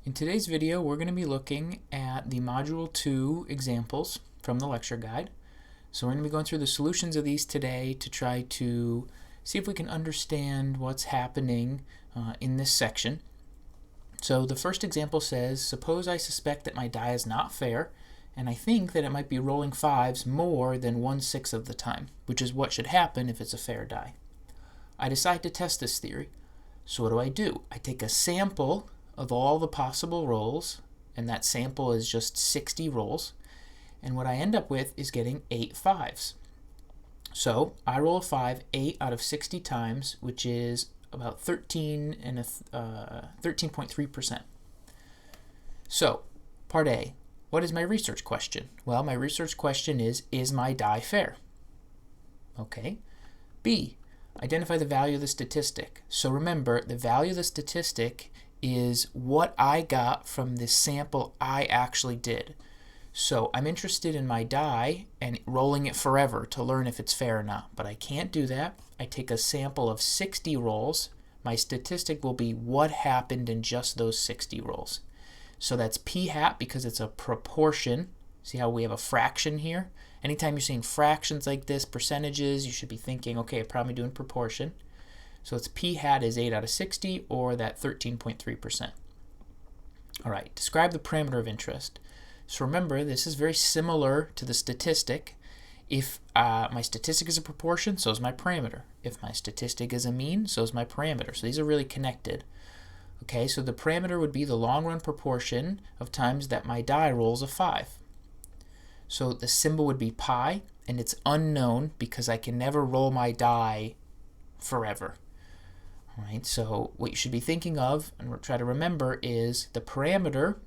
In today's video, we're going to be looking at the Module 2 examples from the lecture guide. So we're going to be going through the solutions of these today to try to see if we can understand what's happening in this section. So the first example says, suppose I suspect that my die is not fair, and I think that it might be rolling fives more than 1/6 of the time, which is what should happen if it's a fair die. I decide to test this theory. So what do? I take a sample of all the possible rolls, and that sample is just 60 rolls, and what I end up with is getting 8 fives. So I roll a 5 8 out of 60 times, which is about 13.3%. So part A, what is my research question? Well, my research question is my die fair? Okay. B, identify the value of the statistic. So remember, the value of the statistic is what I got from the sample I actually did. So I'm interested in my die and rolling it forever to learn if it's fair or not, but I can't do that. I take a sample of 60 rolls. My statistic will be what happened in just those 60 rolls. So that's p hat because it's a proportion. See how we have a fraction here? Anytime you're seeing fractions like this, percentages, you should be thinking, okay, I'm probably doing proportion. So it's p hat is 8 out of 60, or that 13.3%. All right, describe the parameter of interest. So remember, this is very similar to the statistic. If my statistic is a proportion, so is my parameter. If my statistic is a mean, so is my parameter. So these are really connected. Okay, so the parameter would be the long run proportion of times that my die rolls a 5. So the symbol would be pi, and it's unknown because I can never roll my die forever. All right, so what you should be thinking of and try to remember is the parameter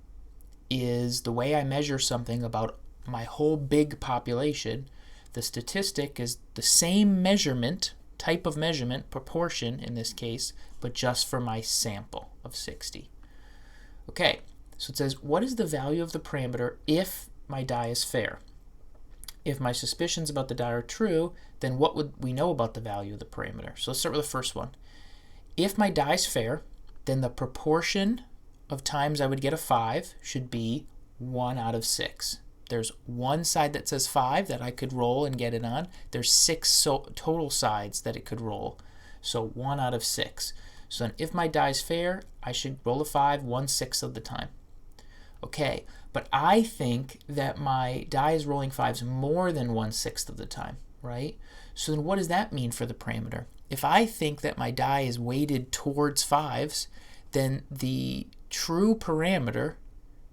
is the way I measure something about my whole big population. The statistic is the same measurement, type of measurement, proportion in this case, but just for my sample of 60. Okay, so it says, what is the value of the parameter if my die is fair? If my suspicions about the die are true, then what would we know about the value of the parameter? So let's start with the first one. If my die is fair, then the proportion of times I would get a 5 should be 1 out of 6. There's one side that says 5 that I could roll and get it on. There's 6 total sides that it could roll. So 1 out of 6. So then if my die is fair, I should roll a 5 1/6 of the time. Okay, but I think that my die is rolling 5s more than 1/6 of the time, right? So then what does that mean for the parameter? If I think that my die is weighted towards 5s, then the true parameter,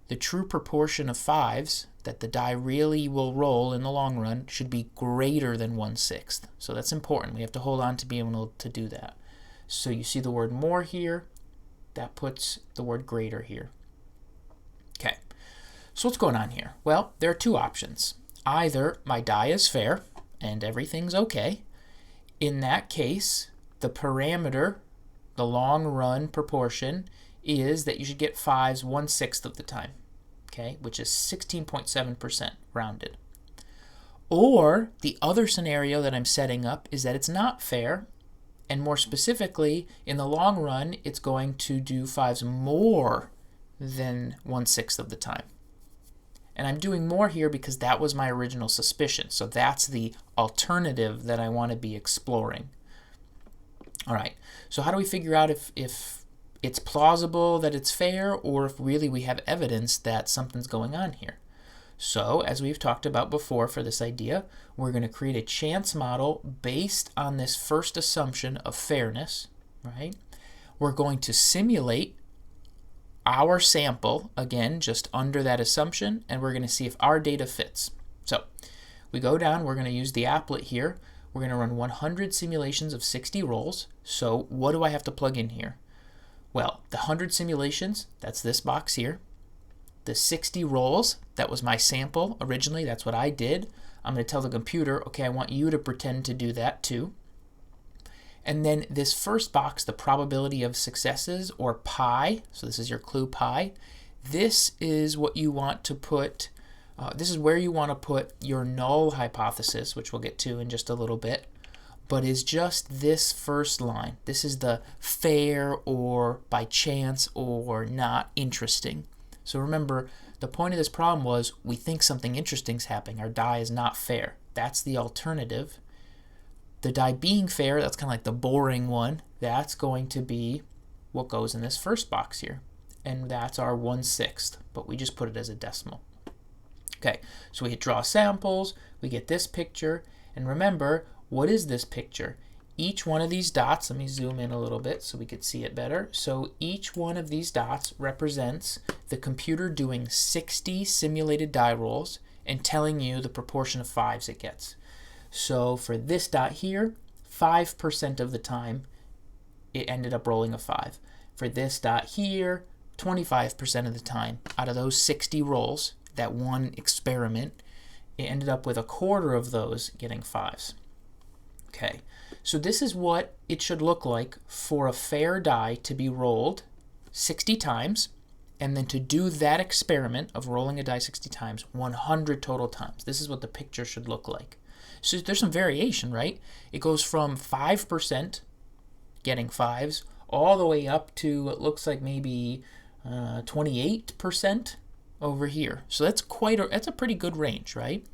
the true proportion of 5s that the die really will roll in the long run should be greater than 1/6. So that's important. We have to hold on to being able to do that. So you see the word more here, that puts the word greater here. Okay, so what's going on here? Well, there are two options. Either my die is fair and everything's okay. In that case, the parameter, the long run proportion, is that you should get 5s 1/6 of the time, okay, which is 16.7% rounded. Or the other scenario that I'm setting up is that it's not fair, and more specifically, in the long run, it's going to do 5s more than 1/6 of the time. And I'm doing more here because that was my original suspicion. So that's the alternative that I want to be exploring. All right, so how do we figure out if it's plausible that it's fair, or if really we have evidence that something's going on here? So as we've talked about before for this idea, we're going to create a chance model based on this first assumption of fairness, right? We're going to simulate our sample, again, just under that assumption, and we're going to see if our data fits. So we go down, we're going to use the applet here. We're going to run 100 simulations of 60 rolls. So what do I have to plug in here? Well, the 100 simulations, that's this box here. The 60 rolls, that was my sample originally, that's what I did. I'm going to tell the computer, okay, I want you to pretend to do that too. And then this first box, the probability of successes, or pi, so this is your clue pi, this is what you want to put, this is where you want to put your null hypothesis, which we'll get to in just a little bit. but is just this first line. This is the fair or by chance or not interesting. So remember, the point of this problem was we think something interesting is happening. Our die is not fair. That's the alternative. The die being fair, that's kind of like the boring one. That's going to be what goes in this first box here. And that's our 1/6, but we just put it as a decimal. Okay, so we hit draw samples, we get this picture, and remember, what is this picture? Each one of these dots, let me zoom in a little bit so we could see it better. So each one of these dots represents the computer doing 60 simulated die rolls and telling you the proportion of 5s it gets. So for this dot here, 5% of the time it ended up rolling a 5. For this dot here, 25% of the time out of those 60 rolls, that one experiment, it ended up with a quarter of those getting 5s. Okay, so this is what it should look like for a fair die to be rolled 60 times, and then to do that experiment of rolling a die 60 times, 100 total times. This is what the picture should look like. So there's some variation, right? It goes from 5% getting 5s all the way up to, it looks like maybe 28% over here. So that's that's a pretty good range, right?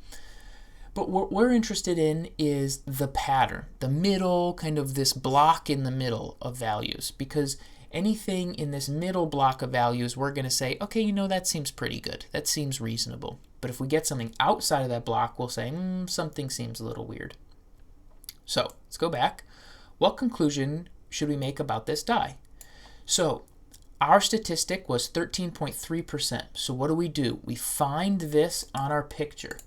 But what we're interested in is the pattern, the middle, kind of this block in the middle of values, because anything in this middle block of values, we're going to say, okay, you know, that seems pretty good. That seems reasonable. But if we get something outside of that block, we'll say, something seems a little weird. So let's go back. What conclusion should we make about this die? So our statistic was 13.3%. So what do? We find this on our picture.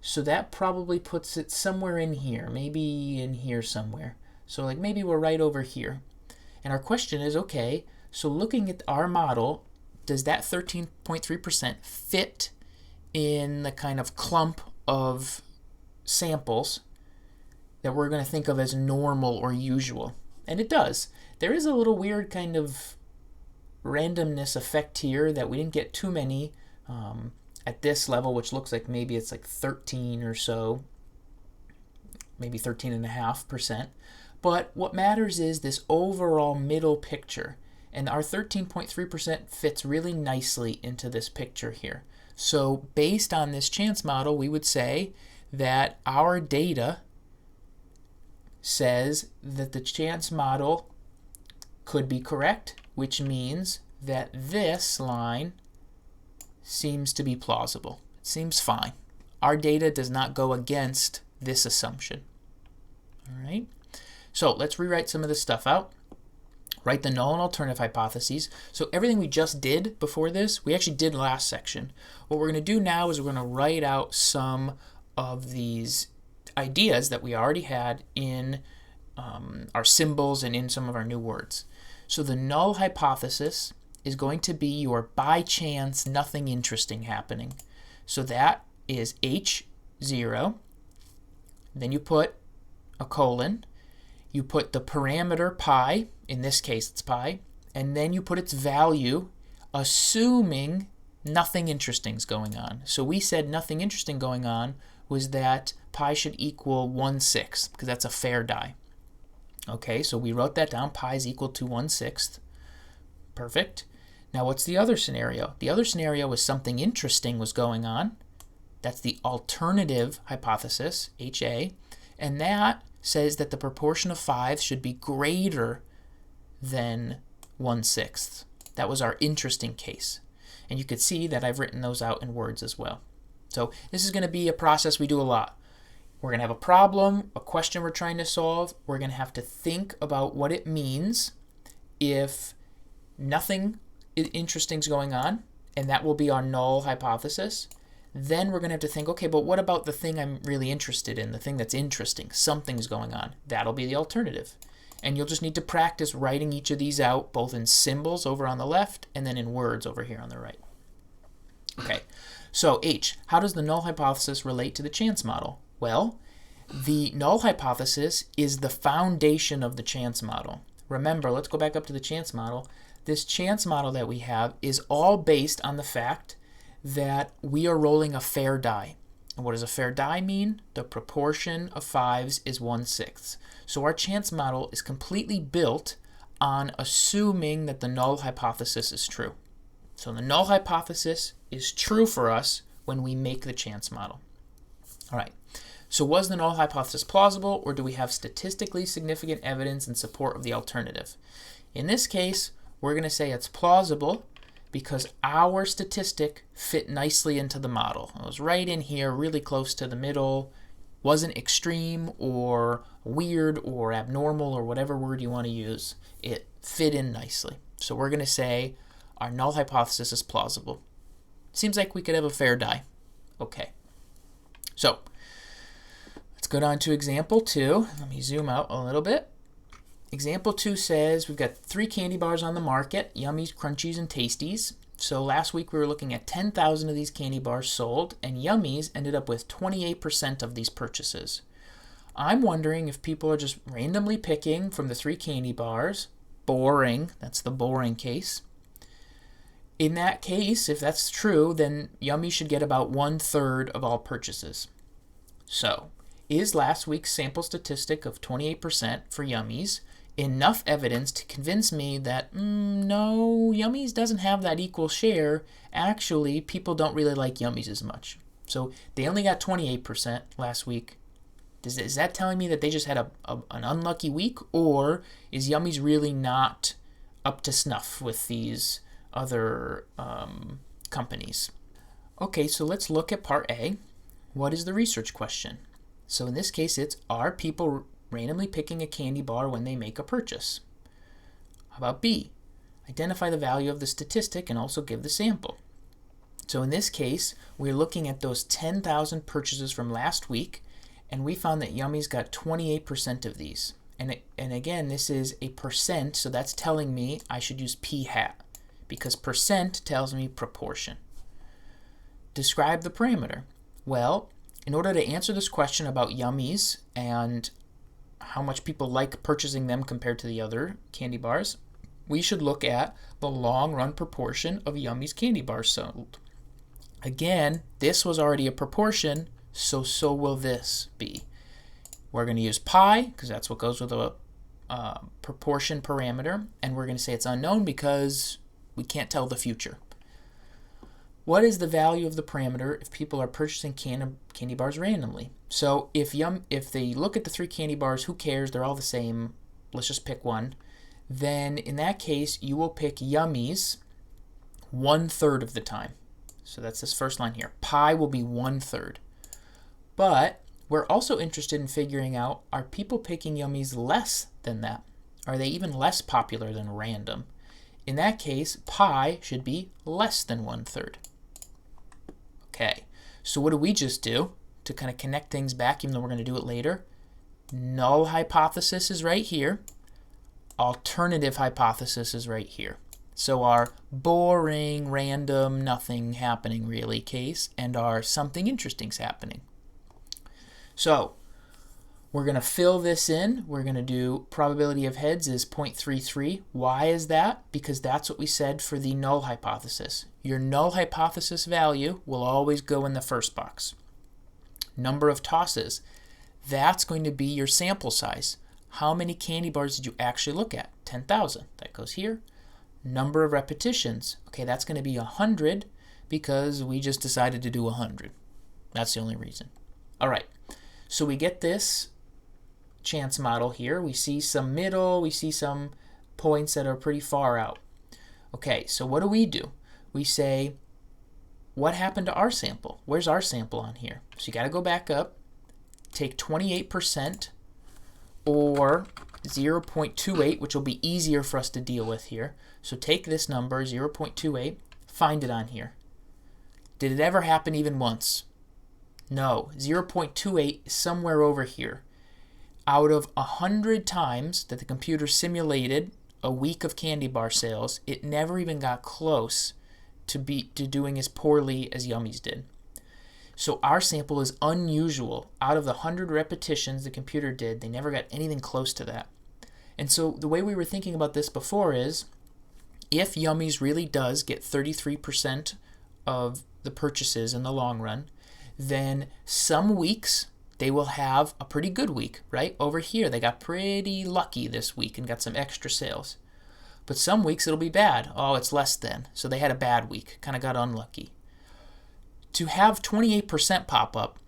So that probably puts it somewhere in here, maybe in here somewhere. So like maybe we're right over here. And our question is, okay, so looking at our model, does that 13.3% fit in the kind of clump of samples that we're going to think of as normal or usual? And it does. There is a little weird kind of randomness effect here that we didn't get too many at this level, which looks like maybe it's like 13 or so, maybe 13.5%. But what matters is this overall middle picture, and our 13.3% fits really nicely into this picture here. So based on this chance model, we would say that our data says that the chance model could be correct, which means that this line seems to be plausible. It seems fine. Our data does not go against this assumption. All right. So let's rewrite some of this stuff out. Write the null and alternative hypotheses. So everything we just did before this, we actually did last section. What we're going to do now is we're going to write out some of these ideas that we already had in our symbols and in some of our new words. So the null hypothesis is going to be your by chance nothing interesting happening. So that is H0. Then you put a colon. You put the parameter pi, in this case it's pi, and then you put its value, assuming nothing interesting is going on. So we said nothing interesting going on was that pi should equal 1/6, because that's a fair die. Okay, so we wrote that down. Pi is equal to 1/6. Perfect. Now what's the other scenario? The other scenario was something interesting was going on. That's the alternative hypothesis, HA, and that says that the proportion of 5 should be greater than 1/6. That was our interesting case. And you could see that I've written those out in words as well. So this is going to be a process we do a lot. We're going to have a problem, a question we're trying to solve. We're going to have to think about what it means if nothing interesting is going on, and that will be our null hypothesis. Then we're going to have to think, okay, but what about the thing I'm really interested in, the thing that's interesting? Something's going on. That'll be the alternative. And you'll just need to practice writing each of these out, both in symbols over on the left and then in words over here on the right. Okay, so H, how does the null hypothesis relate to the chance model? Well, the null hypothesis is the foundation of the chance model. Remember, let's go back up to the chance model. This chance model that we have is all based on the fact that we are rolling a fair die. And what does a fair die mean? The proportion of 5s is 1/6. So our chance model is completely built on assuming that the null hypothesis is true. So the null hypothesis is true for us when we make the chance model. All right. So was the null hypothesis plausible, or do we have statistically significant evidence in support of the alternative? In this case, we're going to say it's plausible because our statistic fit nicely into the model. It was right in here, really close to the middle, wasn't extreme or weird or abnormal or whatever word you want to use. It fit in nicely. So we're going to say our null hypothesis is plausible. Seems like we could have a fair die. Okay. So let's go down to example 2. Let me zoom out a little bit. Example 2 says we've got 3 candy bars on the market, Yummies, Crunchies, and Tasties. So last week we were looking at 10,000 of these candy bars sold, and Yummies ended up with 28% of these purchases. I'm wondering if people are just randomly picking from the 3 candy bars. Boring. That's the boring case. In that case, if that's true, then Yummy should get about 1/3 of all purchases. So, is last week's sample statistic of 28% for Yummies enough evidence to convince me that, no, Yummies doesn't have that equal share? Actually, people don't really like Yummies as much. So, they only got 28% last week. Is that telling me that they just had an unlucky week? Or is Yummies really not up to snuff with these other companies? Okay, so let's look at part A. What is the research question? So in this case, it's, are people randomly picking a candy bar when they make a purchase? How about B? Identify the value of the statistic and also give the sample. So in this case, we're looking at those 10,000 purchases from last week, and we found that Yummies got 28% of these. And again, this is a percent, so that's telling me I should use p hat, because percent tells me proportion. Describe the parameter. Well, in order to answer this question about Yummies and how much people like purchasing them compared to the other candy bars, we should look at the long run proportion of Yummies candy bars sold. Again, this was already a proportion, so will this be. We're going to use pi because that's what goes with a proportion parameter, and we're going to say it's unknown because we can't tell the future. What is the value of the parameter if people are purchasing candy bars randomly? So if they look at the 3 candy bars, who cares? They're all the same. Let's just pick one. Then in that case, you will pick Yummies 1/3 of the time. So that's this first line here. Pi will be 1/3. But we're also interested in figuring out, are people picking Yummies less than that? Are they even less popular than random? In that case, pi should be less than 1/3. Okay, so what do we just do to kind of connect things back, even though we're going to do it later? Null hypothesis is right here. Alternative hypothesis is right here. So our boring, random, nothing happening really case, and our something interesting's happening. So we're going to fill this in. We're going to do probability of heads is 0.33. Why is that? Because that's what we said for the null hypothesis. Your null hypothesis value will always go in the first box. Number of tosses, that's going to be your sample size. How many candy bars did you actually look at? 10,000. That goes here. Number of repetitions, okay, that's going to be 100 because we just decided to do 100. That's the only reason. All right, so we get this chance model here. We see some middle, we see some points that are pretty far out. Okay, so what do? We say, what happened to our sample? Where's our sample on here? So you got to go back up, take 28% or 0.28, which will be easier for us to deal with here. So take this number, 0.28, find it on here. Did it ever happen even once? No, 0.28 is somewhere over here. Out of 100 times that the computer simulated a week of candy bar sales, it never even got close to doing as poorly as Yummies did. So our sample is unusual. Out of the 100 repetitions the computer did, they never got anything close to that. And so the way we were thinking about this before is, if Yummies really does get 33% of the purchases in the long run, then some weeks they will have a pretty good week, right? Over here, they got pretty lucky this week and got some extra sales. But some weeks it'll be bad. Oh, it's less than. So they had a bad week, kind of got unlucky. To have 28% pop up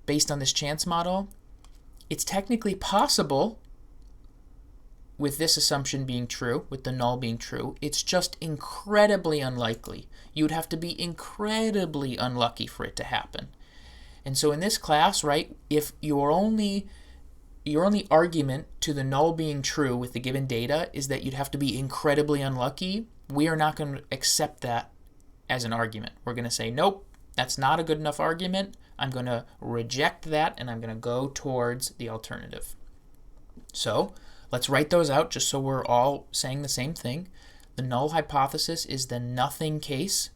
based on this chance model, it's technically possible with this assumption being true, with the null being true. It's just incredibly unlikely. You'd have to be incredibly unlucky for it to happen. And so in this class, right, if your only argument to the null being true with the given data is that you'd have to be incredibly unlucky, we are not going to accept that as an argument. We're going to say, nope, that's not a good enough argument. I'm going to reject that, and I'm going to go towards the alternative. So let's write those out just so we're all saying the same thing. The null hypothesis is the nothing case,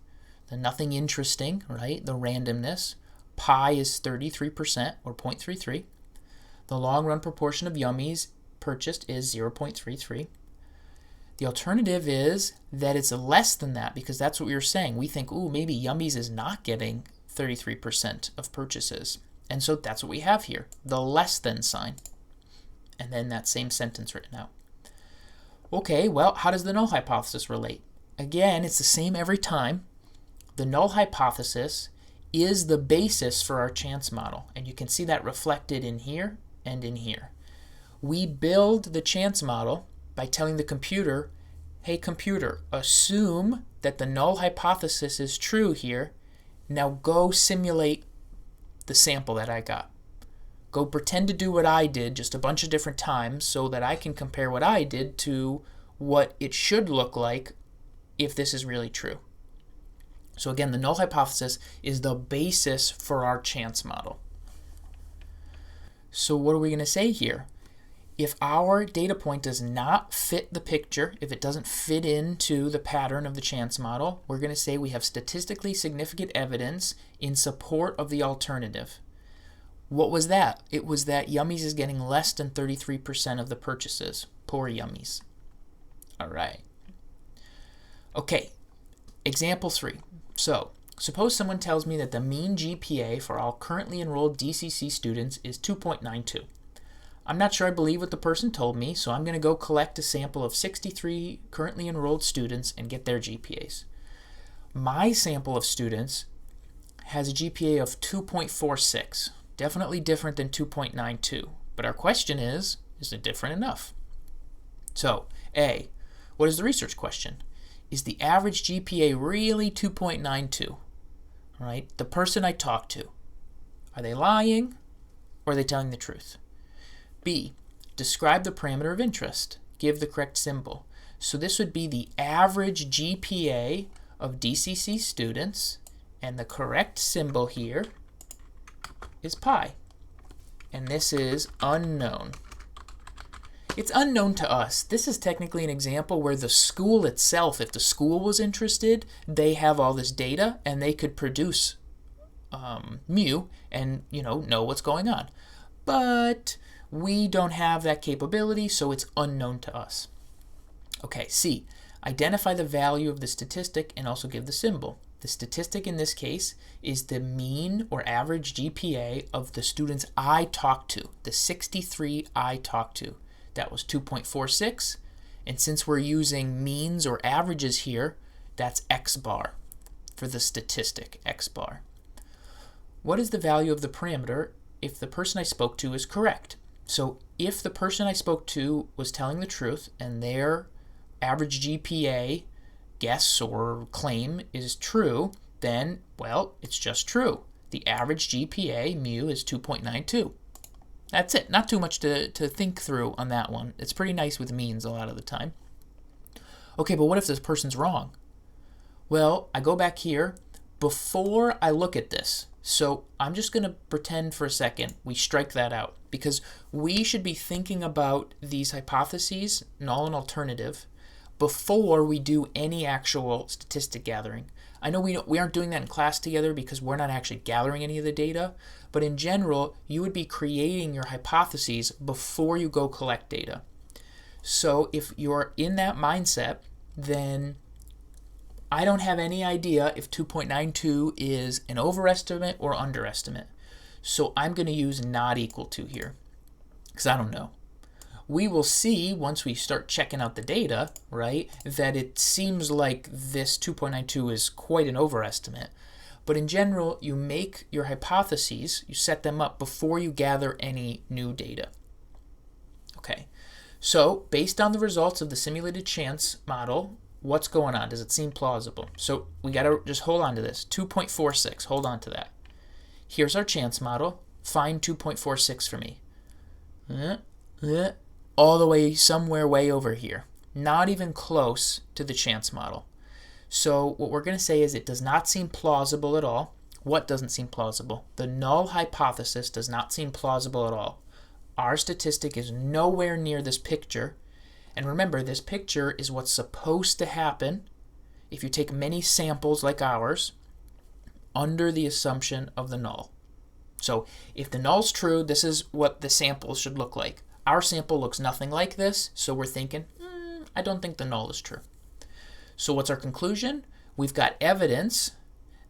the nothing interesting, right? The randomness. Pi is 33% or 0.33. The long run proportion of yummies purchased is 0.33. The alternative is that it's less than that, because that's what we were saying. We think, ooh, maybe yummies is not getting 33% of purchases. And so that's what we have here, the less than sign. And then that same sentence written out. Okay, well, how does the null hypothesis relate? Again, it's the same every time. The null hypothesis is the basis for our chance model. And you can see that reflected in here and in here. We build the chance model by telling the computer, hey computer, assume that the null hypothesis is true here. Now go simulate the sample that I got. Go pretend to do what I did just a bunch of different times so that I can compare what I did to what it should look like if this is really true. So again, the null hypothesis is the basis for our chance model. So what are we going to say here? If our data point does not fit the picture, if it doesn't fit into the pattern of the chance model, we're going to say we have statistically significant evidence in support of the alternative. What was that? It was that Yummies is getting less than 33% of the purchases. Poor Yummies. All right. Okay, example 3. So, suppose someone tells me that the mean GPA for all currently enrolled DCC students is 2.92. I'm not sure I believe what the person told me, so I'm going to go collect a sample of 63 currently enrolled students and get their GPAs. My sample of students has a GPA of 2.46. Definitely different than 2.92. But our question is it different enough? So, A, what is the research question? Is the average GPA really 2.92? Right? The person I talked to, are they lying or are they telling the truth? B, describe the parameter of interest. Give the correct symbol. So this would be the average GPA of DCC students, and the correct symbol here is pi. And this is unknown. It's unknown to us. This is technically an example where the school itself, if the school was interested, they have all this data and they could produce mu and know what's going on. But we don't have that capability, so it's unknown to us. Okay, C, identify the value of the statistic and also give the symbol. The statistic in this case is the mean or average GPA of the students I talked to, the 63 I talked to. That was 2.46, and since we're using means or averages here, that's x bar for the statistic, x bar. What is the value of the parameter if the person I spoke to is correct? So if the person I spoke to was telling the truth and their average GPA guess or claim is true, then, well, it's just true. The average GPA, mu, is 2.92. That's it. Not too much to think through on that one. It's pretty nice with means a lot of the time. Okay, but what if this person's wrong? Well, I go back here before I look at this. So I'm just going to pretend for a second we strike that out, because we should be thinking about these hypotheses, null and alternative, before we do any actual statistic gathering. I know we aren't doing that in class together because we're not actually gathering any of the data, but in general, you would be creating your hypotheses before you go collect data. So if you're in that mindset, then I don't have any idea if 2.92 is an overestimate or underestimate. So I'm going to use not equal to here because I don't know. We will see once we start checking out the data, right, that it seems like this 2.92 is quite an overestimate. But in general, you make your hypotheses, you set them up before you gather any new data. Okay, so based on the results of the simulated chance model, what's going on? Does it seem plausible? So we got to just hold on to this. 2.46, hold on to that. Here's our chance model. Find 2.46 for me. All the way somewhere way over here. Not even close to the chance model. So what we're going to say is it does not seem plausible at all. What doesn't seem plausible? The null hypothesis does not seem plausible at all. Our statistic is nowhere near this picture. And remember, this picture is what's supposed to happen if you take many samples like ours under the assumption of the null. So if the null's true, this is what the sample should look like. Our sample looks nothing like this, so we're thinking, I don't think the null is true. So what's our conclusion? We've got evidence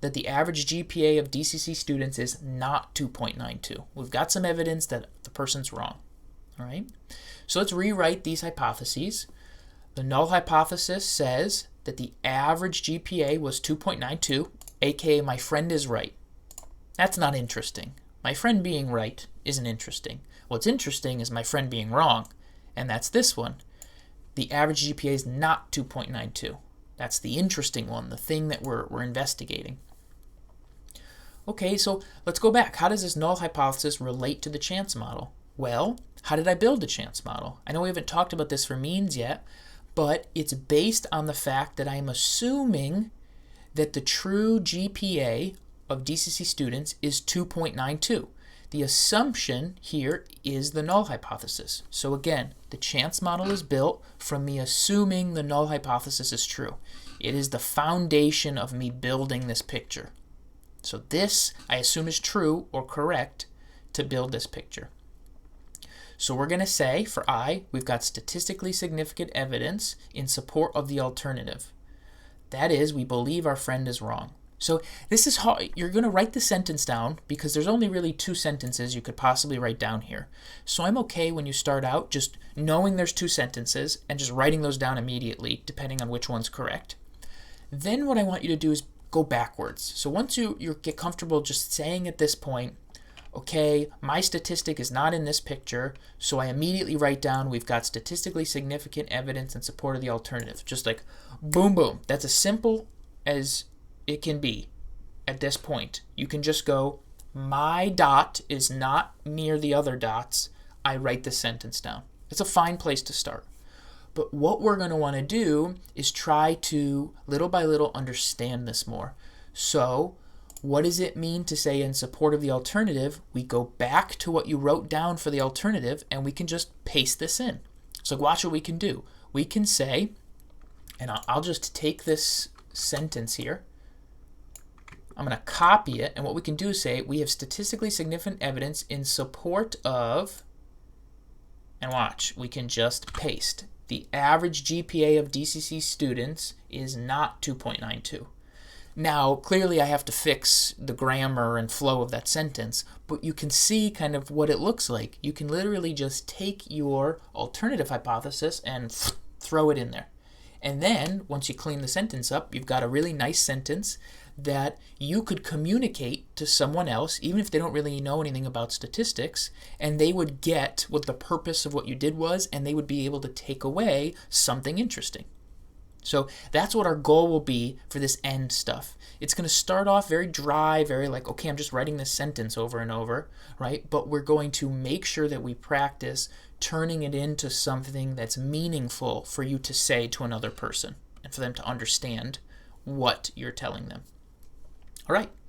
that the average GPA of DCC students is not 2.92. We've got some evidence that the person's wrong. All right. So let's rewrite these hypotheses. The null hypothesis says that the average GPA was 2.92, aka my friend is right. That's not interesting. My friend being right isn't interesting. What's interesting is my friend being wrong, and that's this one. The average GPA is not 2.92. That's the interesting one, the thing that we're investigating. Okay, so let's go back. How does this null hypothesis relate to the chance model? Well, how did I build the chance model? I know we haven't talked about this for means yet, but it's based on the fact that I'm assuming that the true GPA of DCC students is 2.92. The assumption here is the null hypothesis. So again, the chance model is built from me assuming the null hypothesis is true. It is the foundation of me building this picture. So this, I assume, is true or correct to build this picture. So we're going to say, for I, we've got statistically significant evidence in support of the alternative. That is, we believe our friend is wrong. So this is how you're going to write the sentence down because there's only really two sentences you could possibly write down here. So I'm okay when you start out just knowing there's two sentences and just writing those down immediately depending on which one's correct. Then what I want you to do is go backwards. So once you get comfortable just saying at this point, okay, my statistic is not in this picture, so I immediately write down we've got statistically significant evidence in support of the alternative. Just like boom, boom. That's as simple as it can be at this point. You can just go, my dot is not near the other dots. I write the sentence down. It's a fine place to start. But what we're going to want to do is try to, little by little, understand this more. So what does it mean to say in support of the alternative? We go back to what you wrote down for the alternative and we can just paste this in. So watch what we can do. We can say, and I'll just take this sentence here. I'm going to copy it, and what we can do is say we have statistically significant evidence in support of, and watch, we can just paste. The average GPA of DCC students is not 2.92. Now, clearly I have to fix the grammar and flow of that sentence, but you can see kind of what it looks like. You can literally just take your alternative hypothesis and throw it in there. And then, once you clean the sentence up, you've got a really nice sentence that you could communicate to someone else, even if they don't really know anything about statistics, and they would get what the purpose of what you did was, and they would be able to take away something interesting. So that's what our goal will be for this end stuff. It's going to start off very dry, very like, okay, I'm just writing this sentence over and over, right? But we're going to make sure that we practice turning it into something that's meaningful for you to say to another person and for them to understand what you're telling them. All right,